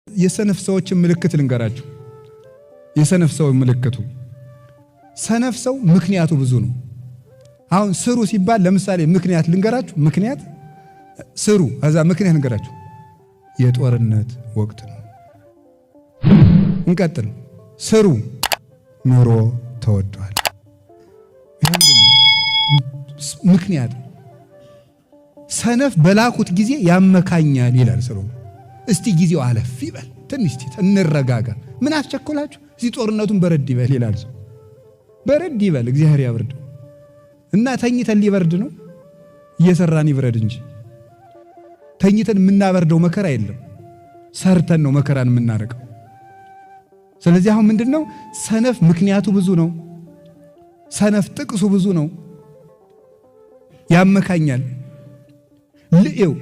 የሰነፍ ሰዎችን ምልክት ልንገራችሁ። የሰነፍ ሰው ምልክቱ ሰነፍ ሰው ምክንያቱ ብዙ ነው። አሁን ስሩ ሲባል ለምሳሌ ምክንያት ልንገራችሁ። ምክንያት ስሩ አዛ ምክንያት ልንገራችሁ። የጦርነት ወቅት ነው። እንቀጥል። ስሩ ኑሮ ተወዷል። ምክንያት ሰነፍ በላኩት ጊዜ ያመካኛል ይላል ስሩ። እስቲ ጊዜው አለፍ ይበል ትንሽ እንረጋጋ። ምን አስቸኮላችሁ? እዚህ ጦርነቱን በረድ ይበል ይላል ሰው። በረድ ይበል እግዚአብሔር ያብርደው እና ተኝተን ሊበርድ ነው እየሰራን ይብረድ እንጂ ተኝተን የምናበርደው መከራ የለም። ሰርተን ነው መከራን የምናረቀው። ስለዚህ አሁን ምንድነው ሰነፍ ምክንያቱ ብዙ ነው። ሰነፍ ጥቅሱ ብዙ ነው። ያመካኛል።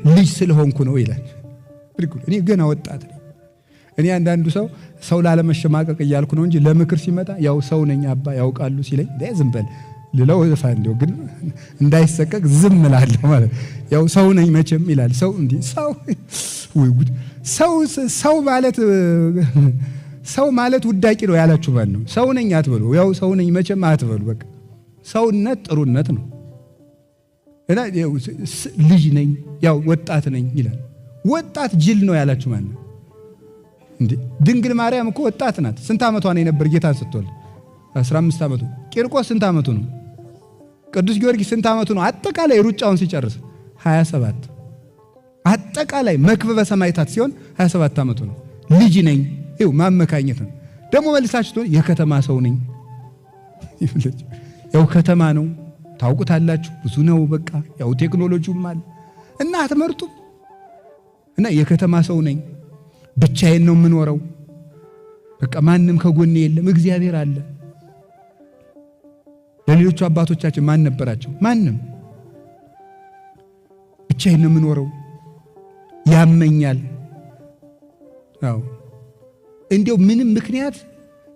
ልጅ ስለሆንኩ ነው ይላል። እኔ ገና ወጣት ነኝ። እኔ አንዳንዱ ሰው ላለመሸማቀቅ እያልኩ ነው እንጂ ለምክር ሲመጣ ያው ሰው ነኝ አባ ያውቃሉ ሲለኝ ዝም በል ልለው እፋንዴው ግን እንዳይሰቀቅ ዝም እላለሁ ማለት ያው ሰው ነኝ መቼም ይላል ሰው እንዴ ሰው ወይ ጉድ ሰው ማለት ውዳቂ ነው ያላችሁ ማን ነው? ሰው ነኝ አትበሉ። ያው ሰው ነኝ መቼም አትበሉ። በቃ ሰውነት ጥሩነት ነው። እና ልጅ ነኝ ያው ወጣት ነኝ ይላል። ወጣት ጅል ነው ያላችሁ ማን ነው እንዴ? ድንግል ማርያም እኮ ወጣት ናት። ስንት ዓመቷ ነው የነበር ጌታን ስትወልድ? 15 ዓመቱ። ቂርቆስ ስንት ዓመቱ ነው? ቅዱስ ጊዮርጊስ ስንት ዓመቱ ነው? አጠቃላይ ሩጫውን ሲጨርስ 27። አጠቃላይ መክበበ ሰማዕታት ሲሆን 27 ዓመቱ ነው። ልጅ ነኝ ይው ማመካኘት ነው። ደግሞ መልሳችሁ የከተማ ሰው ነኝ ያው ከተማ ነው ታውቁታላችሁ። ብዙ ነው በቃ ያው ቴክኖሎጂውም አለ እና አትመርጡ እና የከተማ ሰው ነኝ ብቻዬን ነው የምኖረው። በቃ ማንም ከጎኔ የለም እግዚአብሔር አለ። ለሌሎቹ አባቶቻችን ማን ነበራቸው? ማንም። ብቻዬን ነው የምኖረው ያመኛል። አዎ እንዲያው ምንም ምክንያት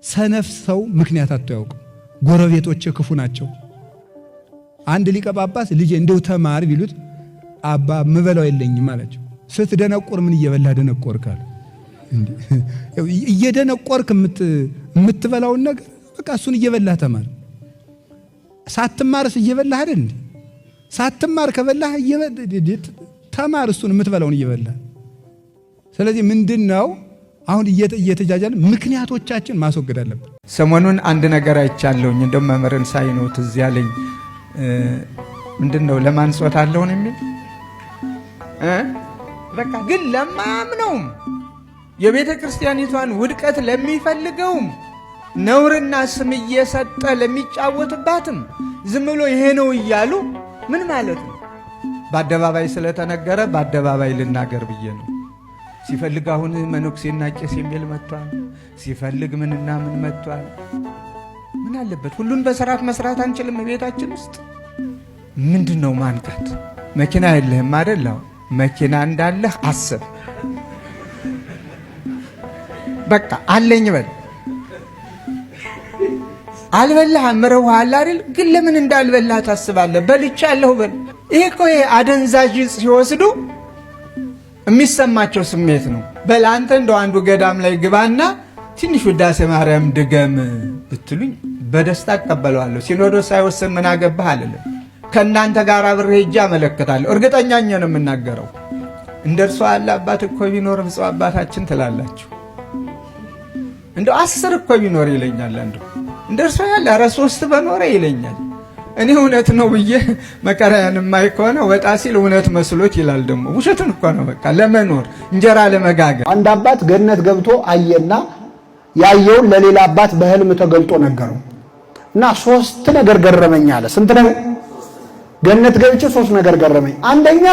ሰነፍ ሰው ምክንያት አታውቁ። ጎረቤቶቼ ክፉ ናቸው። አንድ ሊቀ ጳጳስ ልጄ እንደው ተማር ቢሉት አባ ምበላው የለኝም አላቸው። ስትደነቆር ምን እየበላህ ደነቆርካል? እንዴ እየደነቆርክ የምትበላውን ነገር በቃ እሱን እየበላህ ተማር። ሳትማርስ እየበላህ አይደል? ሳትማር ከበላህ ተማር እሱን የምትበላውን እየበላህ። ስለዚህ ምንድነው አሁን እየተጃጃለ ምክንያቶቻችን ማስወገድ አለብን። ሰሞኑን አንድ ነገር አይቻለሁኝ እንደም መመረን ሳይኖት እዚያ ላይ ምንድነው ለማንጾት አለውን የሚል በቃ ግን ለማምነውም የቤተ ክርስቲያኒቷን ውድቀት ለሚፈልገውም ነውርና ስም እየሰጠ ለሚጫወትባትም ዝም ብሎ ይሄ ነው እያሉ ምን ማለት ነው? በአደባባይ ስለተነገረ በአደባባይ ልናገር ብዬ ነው። ሲፈልግ አሁን መነኩሴና ቄስ የሚል መጥቷል። ሲፈልግ ምንና ምን መጥቷል። ምን አለበት? ሁሉን በስርዓት መስራት አንችልም? ቤታችን ውስጥ ምንድነው ማንቃት? መኪና የለህም አይደል? መኪና እንዳለህ አስብ። በቃ አለኝ በል። አልበላህ አምረውሃል አይደል? ግን ለምን እንዳልበላህ ታስባለህ? በልቻለሁ በል። ይሄ እኮ አደንዛዥ ሲወስዱ የሚሰማቸው ስሜት ነው። በላንተ እንደው አንዱ ገዳም ላይ ግባና ትንሽ ውዳሴ ማርያም ድገም ብትሉኝ በደስታ እቀበለዋለሁ። ሲኖዶስ ሳይወስን ምን አገባህ አልልም። ከእናንተ ጋር አብሬ ሄጄ አመለክታለሁ። እርግጠኛ ነኝ ነው የምናገረው። እንደርሷ ያለ አባት እኮ ቢኖር ብፁዕ አባታችን ትላላችሁ። እንደው 10 እኮ ቢኖር ይለኛል። እንደርሷ ያለ 3 በኖረ ይለኛል። እኔ እውነት ነው ብዬ መከራያን ማይ ከሆነ ወጣ ሲል እውነት መስሎት ይላል። ደግሞ ውሸቱን እኮ ነው። በቃ ለመኖር እንጀራ ለመጋገር አንድ አባት ገነት ገብቶ አየና ያየውን ለሌላ አባት በህልም ተገልጦ ነገረው እና 3 ነገር ገረመኝ አለ። ስንት ነው? ገነት ገብቼ 3 ነገር ገረመኝ። አንደኛ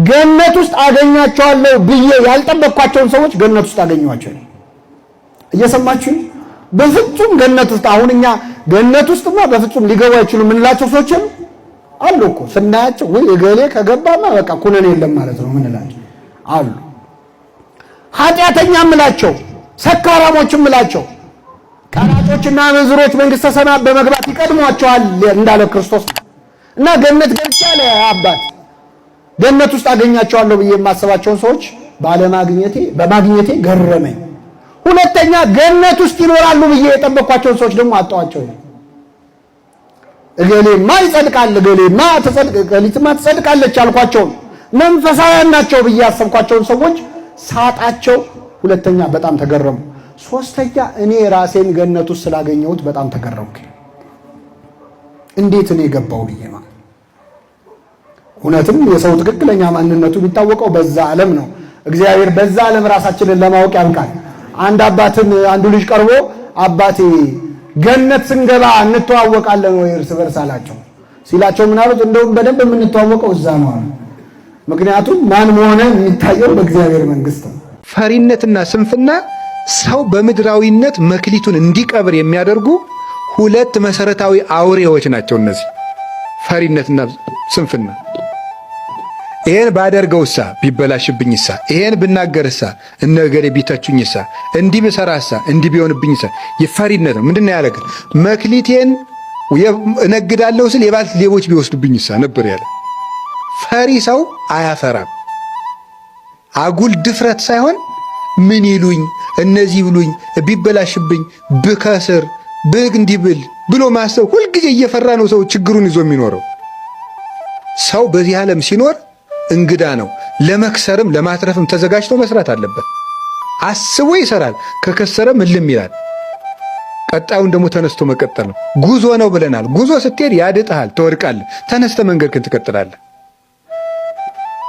ገነት ውስጥ አገኛቸዋለሁ ብዬ ያልጠበቅኳቸውን ሰዎች ገነት ውስጥ አገኘኋቸው። እየሰማችሁ በፍጹም ገነት ውስጥ አሁን እኛ ገነት ውስጥማ በፍጹም ሊገቡ አይችሉም ምንላቸው ሰዎች አሉ እኮ። ስናያቸው ወይ እገሌ ከገባማ በቃ ኩነኔ የለም ማለት ነው ምንላቸው አሉ። ኃጢአተኛ ምላቸው፣ ሰካራሞች ምላቸው፣ ቀራጮችና አመንዝሮች መንግሥተ ሰማያት በመግባት ይቀድሟቸዋል እንዳለ ክርስቶስ። እና ገነት ገብቼ አለ አባት ገነት ውስጥ አገኛቸዋለሁ ብዬ የማስባቸውን ሰዎች በማግኘቴ ገረመኝ። ሁለተኛ ገነት ውስጥ ይኖራሉ ብዬ የጠበቅኳቸውን ሰዎች ደግሞ አጣኋቸው። እገሌማ ይጸድቃል፣ እገሊትማ ትጸድቃለች አልኳቸውን መንፈሳውያን ናቸው ብዬ ያሰብኳቸውን ሰዎች ሳጣቸው፣ ሁለተኛ በጣም ተገረሙ። ሶስተኛ እኔ ራሴን ገነት ውስጥ ስላገኘሁት በጣም ተገረምኩ። እንዴት እኔ ገባው ብዬ ማለት እውነትም የሰው ትክክለኛ ማንነቱ የሚታወቀው በዛ ዓለም ነው። እግዚአብሔር በዛ ዓለም ራሳችንን ለማወቅ ያብቃል። አንዱ ልጅ ቀርቦ አባቴ ገነት ስንገባ እንተዋወቃለን ወይ እርስ በርስ አላቸው። ሲላቸው ምን አሉት? እንደውም በደንብ የምንተዋወቀው እዛ ነው አሉ። ምክንያቱም ማን መሆነ የሚታየው በእግዚአብሔር መንግሥት ነው። ፈሪነትና ስንፍና ሰው በምድራዊነት መክሊቱን እንዲቀብር የሚያደርጉ ሁለት መሰረታዊ አውሬዎች ናቸው። እነዚህ ፈሪነትና ስንፍና። ይሄን ባደርገውሳ ቢበላሽብኝሳ፣ ይሄን ብናገርሳ እነገሬ ቢተቹኝሳ፣ እንዲህ ብሰራሳ እንዲህ ቢሆንብኝሳ። የፈሪነት ነው። ምንድነው ያደረገ? መክሊቴን እነግዳለሁ ስል የባልት ሌቦች ቢወስዱብኝሳ ነበር ያለ። ፈሪ ሰው አያፈራም። አጉል ድፍረት ሳይሆን ምን ይሉኝ እነዚህ ብሉኝ ቢበላሽብኝ ብከስር እንዲህ ብል ብሎ ማሰብ። ሁልጊዜ እየፈራ ነው ሰው ችግሩን ይዞ የሚኖረው። ሰው በዚህ ዓለም ሲኖር እንግዳ ነው። ለመክሰርም ለማትረፍም ተዘጋጅቶ መስራት አለበት። አስቦ ይሰራል። ከከሰረም እልም ይላል። ቀጣዩን ደግሞ ተነስቶ መቀጠል ነው። ጉዞ ነው ብለናል። ጉዞ ስትሄድ ያድጥሃል፣ ትወድቃለህ። ተነስተ መንገድህን ትቀጥላለህ።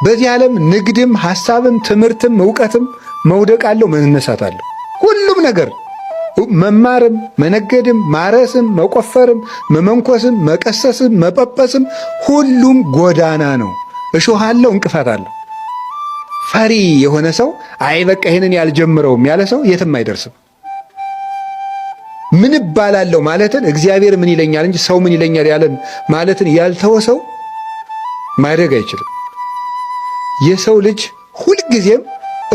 በዚህ ዓለም ንግድም፣ ሐሳብም፣ ትምህርትም፣ ዕውቀትም መውደቅ አለው፣ መነሳት አለው። ሁሉም ነገር መማርም፣ መነገድም፣ ማረስም፣ መቆፈርም፣ መመንኮስም፣ መቀሰስም፣ መጳጳስም ሁሉም ጎዳና ነው። እሾህ አለው፣ እንቅፋት አለው። ፈሪ የሆነ ሰው አይ በቃ ይሄንን ያልጀምረውም ያለ ሰው የትም አይደርስም። ምን እባላለሁ ማለትን እግዚአብሔር ምን ይለኛል እንጂ ሰው ምን ይለኛል ያለን ማለትን ያልተወ ሰው ማድረግ አይችልም። የሰው ልጅ ሁልጊዜም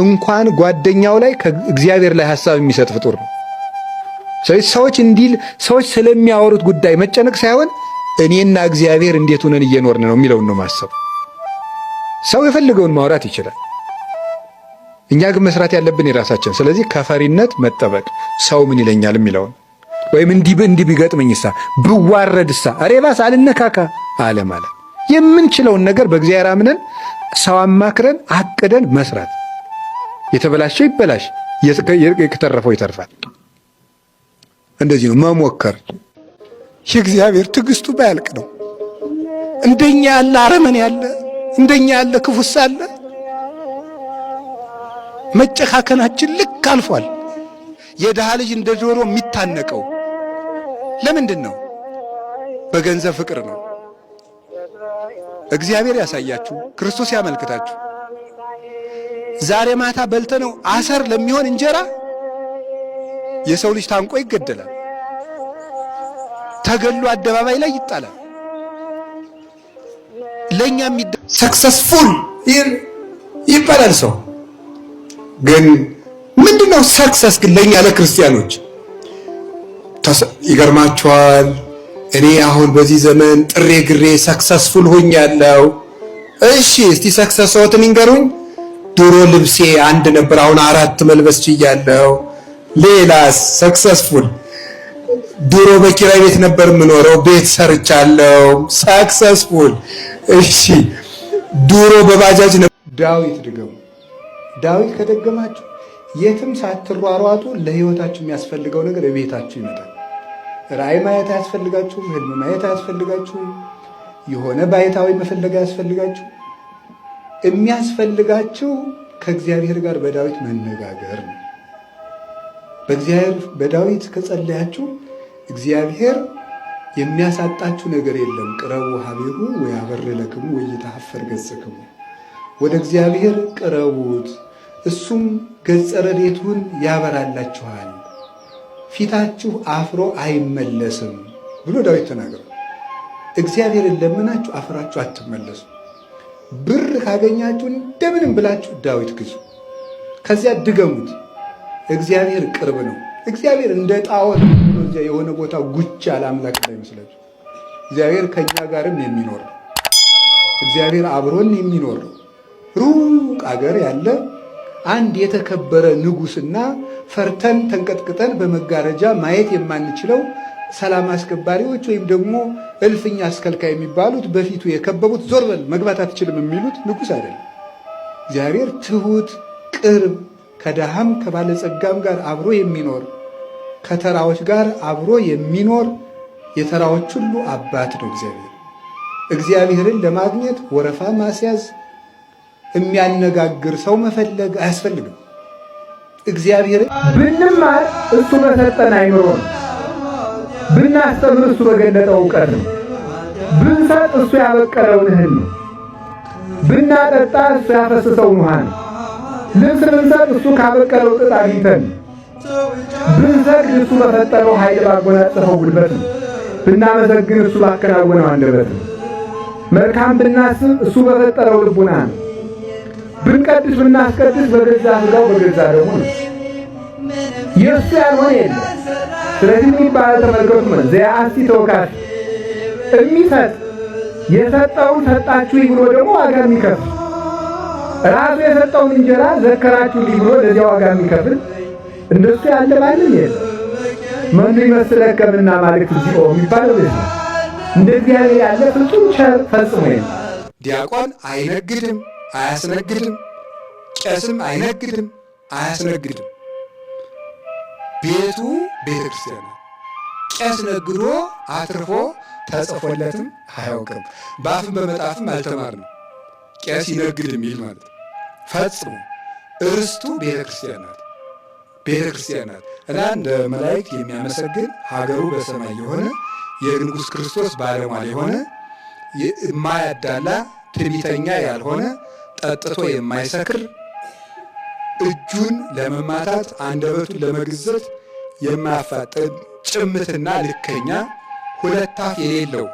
እንኳን ጓደኛው ላይ ከእግዚአብሔር ላይ ሐሳብ የሚሰጥ ፍጡር ነው። ስለዚህ ሰዎች ስለሚያወሩት ጉዳይ መጨነቅ ሳይሆን እኔና እግዚአብሔር እንዴት ሆነን እየኖርን ነው የሚለውን ነው ማሰብ። ሰው የፈለገውን ማውራት ይችላል። እኛ ግን መስራት ያለብን የራሳችን። ስለዚህ ከፈሪነት መጠበቅ፣ ሰው ምን ይለኛል የሚለውን ወይም እንዲህ ቢገጥመኝሳ ብዋረድሳ አሬባስ አልነካካ አለ ማለት የምንችለውን ነገር በእግዚአብሔር አምነን ሰው አማክረን አቅደን መስራት። የተበላሸው ይበላሽ፣ የተረፈው ይተርፋል። እንደዚህ ነው መሞከር። የእግዚአብሔር ትዕግስቱ ባያልቅ ነው። እንደኛ ያለ አረመኔ ያለ፣ እንደኛ ያለ ክፉስ አለ። መጨካከናችን ልክ አልፏል። የድሃ ልጅ እንደ ዶሮ የሚታነቀው ለምንድን ነው? በገንዘብ ፍቅር ነው። እግዚአብሔር ያሳያችሁ፣ ክርስቶስ ያመልክታችሁ። ዛሬ ማታ በልተነው አሰር ለሚሆን እንጀራ የሰው ልጅ ታንቆ ይገደላል። ተገሎ አደባባይ ላይ ይጣላል። ለኛ ሰክሰስፉል ይባላል ሰው። ግን ምንድነው ሰክሰስ? ግን ለኛ ለክርስቲያኖች ይገርማችኋል። እኔ አሁን በዚህ ዘመን ጥሬ ግሬ ሰክሰስፉል ሆኛለሁ። እሺ እስቲ ሰክሰስዎትን ይንገሩኝ። ድሮ ልብሴ አንድ ነበር፣ አሁን 4 መልበስ ችያለሁ። ሌላስ ሰክሰስፉል? ድሮ በኪራይ ቤት ነበር የምኖረው፣ ቤት ሰርቻለሁ። ሰክሰስፉል? እሺ ድሮ በባጃጅ ነበር። ዳዊት ድገሙ። ዳዊት ከደገማችሁ የትም ሳትሯሯጡ ለሕይወታችሁ የሚያስፈልገው ነገር እቤታችሁ ይመጣል። ራእይ ማየት አያስፈልጋችሁም። ህልም ማየት አያስፈልጋችሁም። የሆነ ባይታዊ መፈለግ አያስፈልጋችሁም። የሚያስፈልጋችሁ ከእግዚአብሔር ጋር በዳዊት መነጋገር ነው። በዳዊት ከጸለያችሁ እግዚአብሔር የሚያሳጣችሁ ነገር የለም። ቅረቡ ሀቤሁ ወያበር ለክሙ ወይተሐፈር ገጽክሙ። ወደ እግዚአብሔር ቅረቡት፣ እሱም ገጸ ረድኤቱን ያበራላችኋል፣ ፊታችሁ አፍሮ አይመለስም ብሎ ዳዊት ተናገረ። እግዚአብሔርን ለምናችሁ አፍራችሁ አትመለሱ። ብር ካገኛችሁ እንደምንም ብላችሁ ዳዊት ግዙ፣ ከዚያ ድገሙት። እግዚአብሔር ቅርብ ነው፣ እግዚአብሔር እንደ ጣዖት የሆነ ቦታ ጉች ያለ አምላክ እንዳይመስላችሁ። እግዚአብሔር ከኛ ጋርም የሚኖር እግዚአብሔር አብሮን የሚኖር ሩቅ አገር ያለ አንድ የተከበረ ንጉሥና ፈርተን ተንቀጥቅጠን በመጋረጃ ማየት የማንችለው ሰላም አስከባሪዎች ወይም ደግሞ እልፍኝ አስከልካይ የሚባሉት በፊቱ የከበቡት ዞር በል መግባት አትችልም የሚሉት ንጉሥ አይደለም። እግዚአብሔር ትሁት፣ ቅርብ፣ ከድሃም ከባለጸጋም ጋር አብሮ የሚኖር ከተራዎች ጋር አብሮ የሚኖር የተራዎች ሁሉ አባት ነው እግዚአብሔር። እግዚአብሔርን ለማግኘት ወረፋ ማስያዝ፣ የሚያነጋግር ሰው መፈለግ አያስፈልግም። እግዚአብሔርን ብንማር እሱ በሰጠን አይምሮ ነው። ብናስተምር እሱ በገለጠው እውቀት ነው። ብንሰጥ እሱ ያበቀለውን እህል ነው። ብናጠጣ እሱ ያፈሰሰውን ውሃ ነው። ልብስ ብንሰጥ እሱ ካበቀለው ጥጥ አግኝተን ነው። ብንሰግድ እሱ በፈጠረው ኃይል ባጎናጸፈው ጉልበት ነው። ብናመሰግን እሱ ባከናወነው አንደበት ነው። መልካም ብናስብ እሱ በፈጠረው ልቡና ነው። ብንቀድስ ብናስቀድስ በገዛ ሥጋው በገዛ ደሙ ነው። የእሱ ያልሆነ የለም። ስለዚህ የሚባለው ተመልከቱ፣ ዘያአሲ ተወካፊ የሚሰጥ የሰጠውን ሰጣችሁ ብሎ ደግሞ ዋጋ የሚከፍል ራሱ የሰጠውን እንጀራ ዘከራችሁ ብሎ ለዚያ ዋጋ የሚከፍል እንደሱ ያለ ማንም የለም። መኑ ይመስለከ እምነ አማልክት እግዚኦ የሚባለው ነው። እንደ እግዚአብሔር ያለ ፍጹም ቸር ፈጽሞ የለም። ዲያቆን አይነግድም አያስነግድም፣ ቄስም አይነግድም አያስነግድም። ቤቱ ቤተ ክርስቲያን ነው። ቄስ ነግዶ አትርፎ ተጽፎለትም አያውቅም። በአፍም በመጣፍም አልተማርንም። ቄስ ይነግድ የሚል ማለት ፈጽሞ እርስቱ ቤተ ክርስቲያን ናት። ቤተ ክርስቲያን ናት እና እንደ መላእክት የሚያመሰግን ሀገሩ በሰማይ የሆነ የንጉሥ ክርስቶስ ባለሟል የሆነ የማያዳላ ትዕቢተኛ ያልሆነ ጠጥቶ የማይሰክር እጁን ለመማታት አንደበቱን ለመግዘት የማያፋጥን ጭምትና ልከኛ ሁለት አፍ የሌለው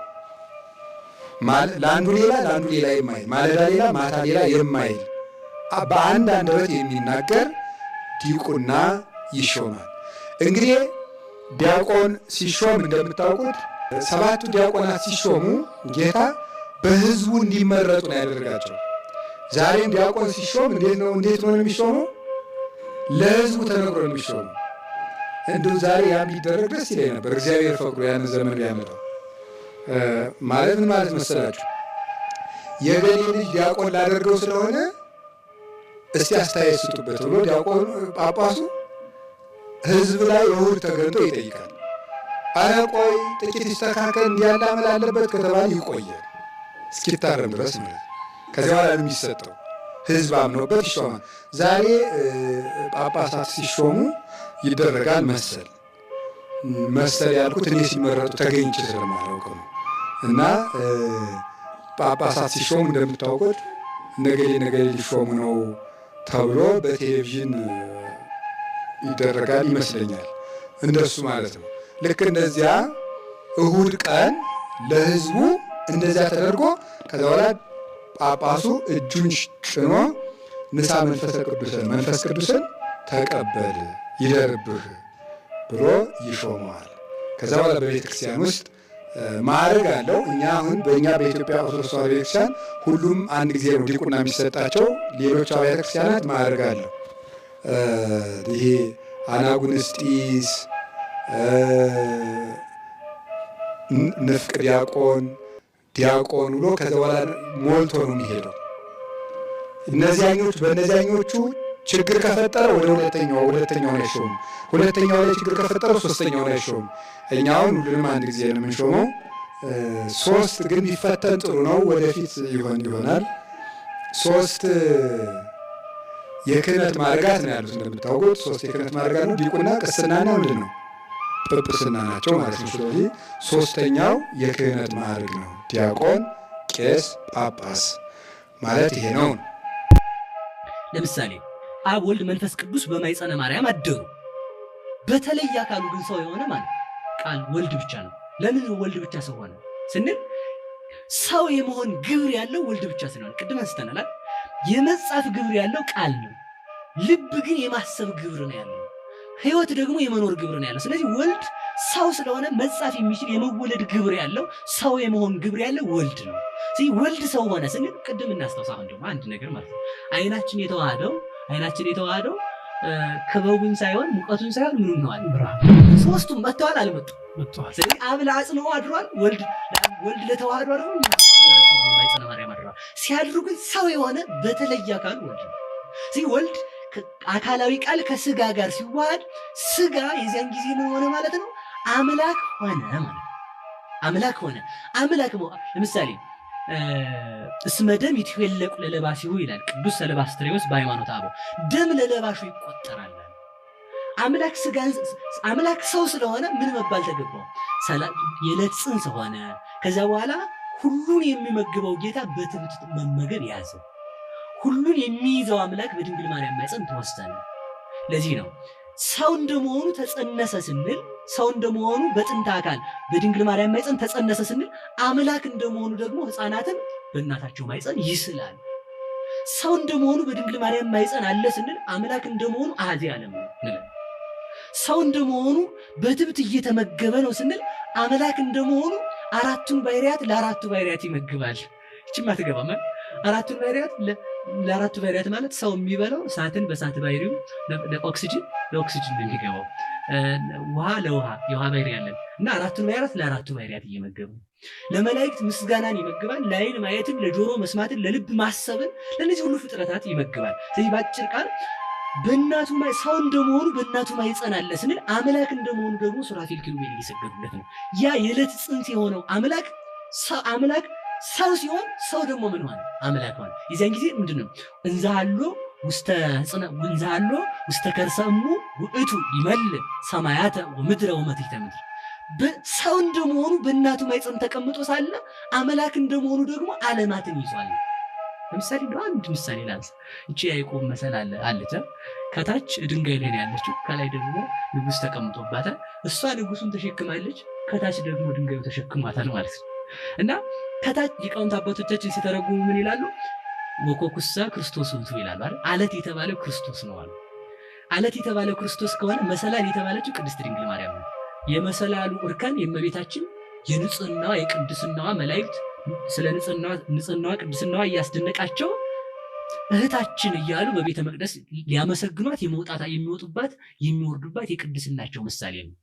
ለአንዱ ሌላ ለአንዱ ሌላ የማይል ማለዳ ሌላ ማታ ሌላ የማይል በአንድ አንደበት የሚናገር ዲቁና ይሾማል። እንግዲህ ዲያቆን ሲሾም እንደምታውቁት ሰባቱ ዲያቆናት ሲሾሙ ጌታ በሕዝቡ እንዲመረጡ ነው ያደርጋቸው። ዛሬም ዲያቆን ሲሾም እንዴት ነው የሚሾመው? ለሕዝቡ ተነግሮ ነው የሚሾመው። እንዲሁ ዛሬ ያ ቢደረግ ደስ ይለኝ ነበር። እግዚአብሔር ፈቅዶ ያን ዘመን ቢያመጣው ማለት ምን ማለት መሰላችሁ? የገሌ ልጅ ዲያቆን ላደርገው ስለሆነ እስቲ አስተያየት ስጡበት ብሎ ዲያቆን ጳጳሱ ሕዝብ ላይ እሑድ ተገንቶ ይጠይቃል። አረ ቆይ ጥቂት ይስተካከል እንዲያለ አመል አለበት ከተባለ ይቆያል እስኪታረም ድረስ ማለት። ከዚያ በኋላ ነው የሚሰጠው። ሕዝብ አምኖበት ይሾማል። ዛሬ ጳጳሳት ሲሾሙ ይደረጋል መሰል ያልኩት እኔ ሲመረጡ ተገኝቼ ስለማላውቅ ነው። እና ጳጳሳት ሲሾሙ እንደምታውቁት ነገሌ ሊሾሙ ነው ተብሎ በቴሌቪዥን ይደረጋል ይመስለኛል። እንደሱ ማለት ነው። ልክ እንደዚያ እሑድ ቀን ለሕዝቡ እንደዚያ ተደርጎ ከዛ በኋላ ጳጳሱ እጁን ጭኖ ንሳ መንፈስ ቅዱስን ተቀበል ይደርብህ ብሎ ይሾመዋል። ከዛ በኋላ በቤተ ክርስቲያን ውስጥ ማዕረግ አለው። እኛ አሁን በእኛ በኢትዮጵያ ኦርቶዶክስ ተዋሕዶ ቤተክርስቲያን ሁሉም አንድ ጊዜ ነው ዲቁና የሚሰጣቸው። ሌሎች አብያተ ክርስቲያናት ማዕረግ አለው። ይሄ አናጉንስጢስ፣ ንፍቅ ዲያቆን ብሎ ከዛ በኋላ ሞልቶ ነው የሚሄደው። በእነዚያኞቹ ችግር ከፈጠረ ወደ ሁለተኛውን አይሾም። ሁለተኛው ላይ ችግር ከፈጠረ ሶስተኛውን አይሾም። እኛውን ሁሉንም አንድ ጊዜ ነው የምንሾመው። ሶስት ግን ቢፈተን ጥሩ ነው። ወደፊት ይሆናል። ሶስት የክህነት ማዕረጋት ነው ያሉት እንደምታውቁት። ሶስት የክህነት ማዕረጋት ነው። ዲቁና፣ ቅስናና ምንድን ነው ጵጵስና ናቸው ማለት ነው። ስለዚህ ሶስተኛው የክህነት ማዕረግ ነው። ዲያቆን፣ ቄስ፣ ጳጳስ ማለት ይሄ ነው። ለምሳሌ አብ፣ ወልድ፣ መንፈስ ቅዱስ በማኅፀነ ማርያም አደሩ። በተለይ አካሉ ግን ሰው የሆነ ማለት ቃል ወልድ ብቻ ነው። ለምን ወልድ ብቻ ሰው ሆነ ስንል ሰው የመሆን ግብር ያለው ወልድ ብቻ ስለሆነ ቅድም አንስተናል። የመጻፍ ግብር ያለው ቃል ነው። ልብ ግን የማሰብ ግብር ነው ያለው። ሕይወት ደግሞ የመኖር ግብር ነው ያለው። ስለዚህ ወልድ ሰው ስለሆነ መጻፍ የሚችል የመወለድ ግብር ያለው ሰው የመሆን ግብር ያለው ወልድ ነው። ስለዚህ ወልድ ሰው ሆነ ስንል ቅድም እናስታውሳ አሁን ደግሞ አንድ ነገር ማለት ነው። አይናችን የተዋሃደው ክበቡን ሳይሆን ሙቀቱን ሳይሆን ምኑን ነው አለ ብርሃን። ሶስቱም መጥተዋል አልመጡም? መጥተዋል። ስለዚህ አብ ለአጽንኦ አድሯል፣ ወልድ ለተዋህዶ አድሯል፣ ማኅፀነ ማርያም አድሯል። ሲያድሩ ግን ሰው የሆነ በተለየ አካል ወልድ ነው። ስለዚህ ወልድ አካላዊ ቃል ከስጋ ጋር ሲዋሃድ ስጋ የዚያን ጊዜ ምን ሆነ ማለት ነው? አምላክ ሆነ ማለት ነው። አምላክ ሆነ። አምላክ ለምሳሌ እስመ ደም ይትዌለቁ ለለባሲሁ ይላል ቅዱስ ሰለባስትሬዎስ በሃይማኖተ አበው። ደም ለለባሹ ይቆጠራል። አምላክ ሰው ስለሆነ ምን መባል ተገባው? የዕለት ጽንስ ሆነ። ከዛ በኋላ ሁሉን የሚመግበው ጌታ በትብት መመገብ ያዘ። ሁሉን የሚይዘው አምላክ በድንግል ማርያም ማኅፀን ተወሰነ። ለዚህ ነው ሰው እንደመሆኑ ተጸነሰ ስንል፣ ሰው እንደመሆኑ በጥንተ አካል በድንግል ማርያም ማኅፀን ተጸነሰ ስንል፣ አምላክ እንደመሆኑ ደግሞ ሕፃናትን በእናታቸው ማኅፀን ይስላል። ሰው እንደመሆኑ በድንግል ማርያም ማኅፀን አለ ስንል፣ አምላክ እንደመሆኑ አሐዜ ዓለም ነው። ሰው እንደመሆኑ በትብት እየተመገበ ነው ስንል፣ አምላክ እንደመሆኑ አራቱን ባሕርያት ለአራቱ ባሕርያት ይመግባል። እችማ ትገባማ አራቱን ባሕርያት ለአራቱ ባሕርያት ማለት ሰው የሚበላው እሳትን በእሳት ባሕርዩ፣ ለኦክሲጅን ለኦክሲጅን የሚገባው ውሃ ለውሃ የውሃ ባሕርይ ያለን እና አራቱን ባሕርያት ለአራቱ ባሕርያት እየመገቡ ለመላእክት ምስጋናን ይመግባል። ለዓይን ማየትን፣ ለጆሮ መስማትን፣ ለልብ ማሰብን ለእነዚህ ሁሉ ፍጥረታት ይመግባል። ስለዚህ በአጭር ቃል በእናቱ ሰው እንደመሆኑ በእናቱ ማኅፀን አለ ስንል፣ አምላክ እንደመሆኑ ደግሞ ሱራፌል ኪሩቤል እየሰገዱለት ነው። ያ የዕለት ጽንስ የሆነው አምላክ ሰው ሲሆን ሰው ደግሞ ምን ሆነ? አምላክ ሆነ። የዚያን ጊዜ ምንድነው? እንዛሃሎ ውስተ ከርሰ እሙ ውእቱ ይመልእ ሰማያተ ወምድረ ወመትሕተ ምድር። ሰው እንደመሆኑ በእናቱ ማኅፀን ተቀምጦ ሳለ አምላክ እንደመሆኑ ደግሞ ዓለማትን ይዟል። ለምሳሌ አንድ ምሳሌ ላንሳ። እቺ ያዕቆብ መሰላል አለች። ከታች ድንጋይ ላይ ያለችው፣ ከላይ ደግሞ ንጉሥ ተቀምጦባታል። እሷ ንጉሱን ተሸክማለች፣ ከታች ደግሞ ድንጋዩ ተሸክሟታል ማለት ነው። እና ከታች ሊቃውንት አባቶቻችን ሲተረጉሙ ምን ይላሉ? ወኮኩሳ ክርስቶስ ውእቱ ይላሉ አይደል? አለት የተባለው ክርስቶስ ነው አሉ። አለት የተባለው ክርስቶስ ከሆነ መሰላል የተባለችው ቅድስት ድንግል ማርያም ነው። የመሰላሉ እርከን የእመቤታችን የንጽህናዋ የቅድስናዋ መላእክት ስለ ንጽህናዋ ቅድስናዋ እያስደነቃቸው እህታችን እያሉ በቤተ መቅደስ ሊያመሰግኗት የሚወጡባት የሚወርዱባት የቅድስናቸው ምሳሌ ነው።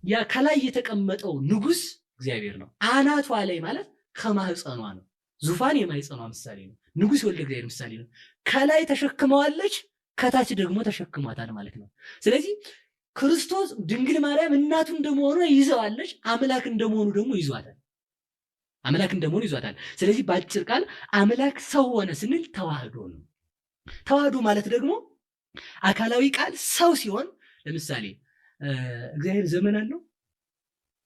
ያ ከላይ የተቀመጠው ንጉሥ እግዚአብሔር ነው። አናቷ ላይ ማለት ከማህፀኗ ነው። ዙፋን የማህፀኗ ምሳሌ ነው። ንጉሥ የወልደ እግዚአብሔር ምሳሌ ነው። ከላይ ተሸክመዋለች፣ ከታች ደግሞ ተሸክሟታል ማለት ነው። ስለዚህ ክርስቶስ ድንግል ማርያም እናቱ እንደመሆኑ ይዘዋለች፣ አምላክ እንደመሆኑ ደግሞ ይዟታል። ስለዚህ በአጭር ቃል አምላክ ሰው ሆነ ስንል ተዋህዶ ነው። ተዋህዶ ማለት ደግሞ አካላዊ ቃል ሰው ሲሆን፣ ለምሳሌ እግዚአብሔር ዘመን አለው።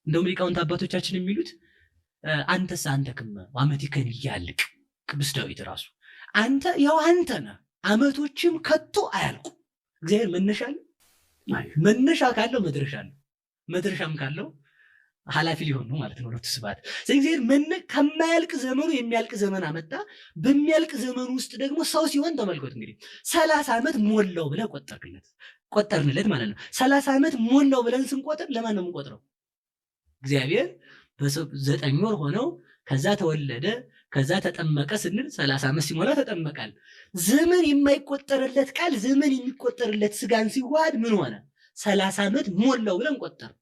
እንደውም ሊቃውንት አባቶቻችን የሚሉት አንተስ አንተ ክመ ወአመቲከን እያልቅ ቅዱስ ዳዊት ራሱ አንተ ያው አንተ ነህ፣ አመቶችም ከቶ አያልቁ። እግዚአብሔር መነሻ አለው። መነሻ ካለው መድረሻ አለው፣ መድረሻም ካለው ኃላፊ ሊሆን ነው ማለት ነው። ሁለቱ ስብሐት። ስለዚህ እግዚአብሔር ከማያልቅ ዘመኑ የሚያልቅ ዘመን አመጣ። በሚያልቅ ዘመኑ ውስጥ ደግሞ ሰው ሲሆን ተመልከቱ እንግዲህ 30 ዓመት ሞላው ብለህ ቆጠርንለት ማለት ነው። 30 ዓመት ሞላው ብለን ስንቆጥር ለማን ነው የምንቆጥረው? እግዚአብሔር በ9 ወር ሆነው ከዛ ተወለደ ከዛ ተጠመቀ ስንል 30 ዓመት ሲሞላ ተጠመቃል። ዘመን የማይቆጠርለት ቃል ዘመን የሚቆጠርለት ስጋን ሲዋሃድ ምን ሆነ? 30 ዓመት ሞላው ብለን ቆጠር።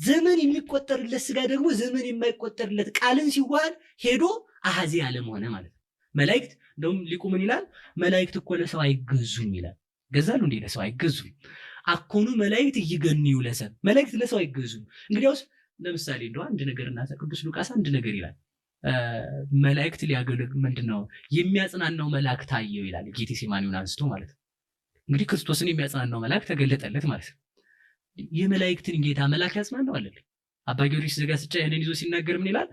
ዘመን የሚቆጠርለት ስጋ ደግሞ ዘመን የማይቆጠርለት ቃልን ሲዋሃድ ሄዶ አሐዜ ዓለም ሆነ ማለት ነው። መላእክት እንደውም ሊቁ ምን ይላል? መላእክት እኮ ለሰው አይገዙም ይላል። ገዛሉ እንዴ? ለሰው አይገዙም። አኮኑ መላእክት ይገንዩ ለሰብ። መላእክት ለሰው አይገዙም። እንግዲያውስ ለምሳሌ እንደው አንድ ነገር እናሳ ቅዱስ ሉቃስ አንድ ነገር ይላል። መላእክት ሊያገለግ ምንድነው የሚያጽናናው መልአክ ታየው ይላል። ጌቴሴማኒውን አንስቶ ማለት ነው። እንግዲህ ክርስቶስን የሚያጽናናው መልአክ ተገለጠለት ማለት ነው። የመላእክትን ጌታ መልአክ ያጽናናው አይደል? አባ ጊዮርጊስ ዘጋስጫ ይሄንን ይዞ ሲናገር ምን ይላል?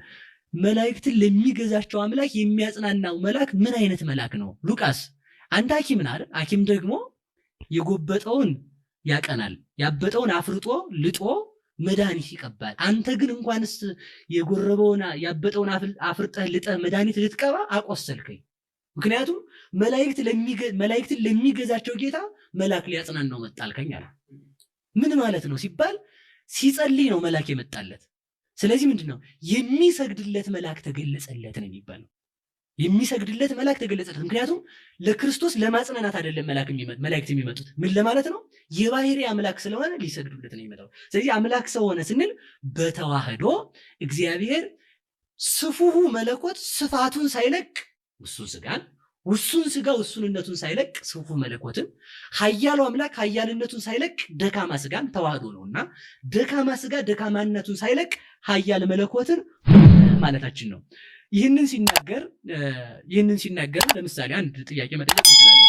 መላእክትን ለሚገዛቸው አምላክ የሚያጽናናው መልአክ ምን አይነት መልአክ ነው? ሉቃስ አንተ ሐኪም ነህ አይደል? ሐኪም ደግሞ የጎበጠውን ያቀናል፣ ያበጠውን አፍርጦ ልጦ መድኃኒት ይቀባል። አንተ ግን እንኳንስ የጎረበውን ያበጠውን አፍርጠህ ልጠህ መድኃኒት ልትቀባ አቆሰልከኝ። ምክንያቱም መላእክትን ለሚገዛቸው ጌታ መልአክ ሊያጽናናው መጣልከኝ አለ። ምን ማለት ነው ሲባል ሲጸልይ ነው መልአክ የመጣለት። ስለዚህ ምንድነው የሚሰግድለት መልአክ ተገለጸለት ነው የሚባለው። የሚሰግድለት መልአክ ተገለጸለት። ምክንያቱም ለክርስቶስ ለማጽናናት አይደለም መላእክት የሚመጡት ምን ለማለት ነው? የባህሪ አምላክ ስለሆነ ሊሰግዱለት ነው የሚመጣው። ስለዚህ አምላክ ሰው ሆነ ስንል በተዋህዶ እግዚአብሔር ስፉሁ መለኮት ስፋቱን ሳይለቅ ውሱን ስጋን ውሱን ስጋ ውሱንነቱን ሳይለቅ ስፉ መለኮትን ኃያሉ አምላክ ኃያልነቱን ሳይለቅ ደካማ ስጋን ተዋህዶ ነውና ደካማ ስጋ ደካማነቱን ሳይለቅ ኃያል መለኮትን ማለታችን ነው። ይህንን ሲናገር ለምሳሌ አንድ ጥያቄ መጠየቅ እንችላለን።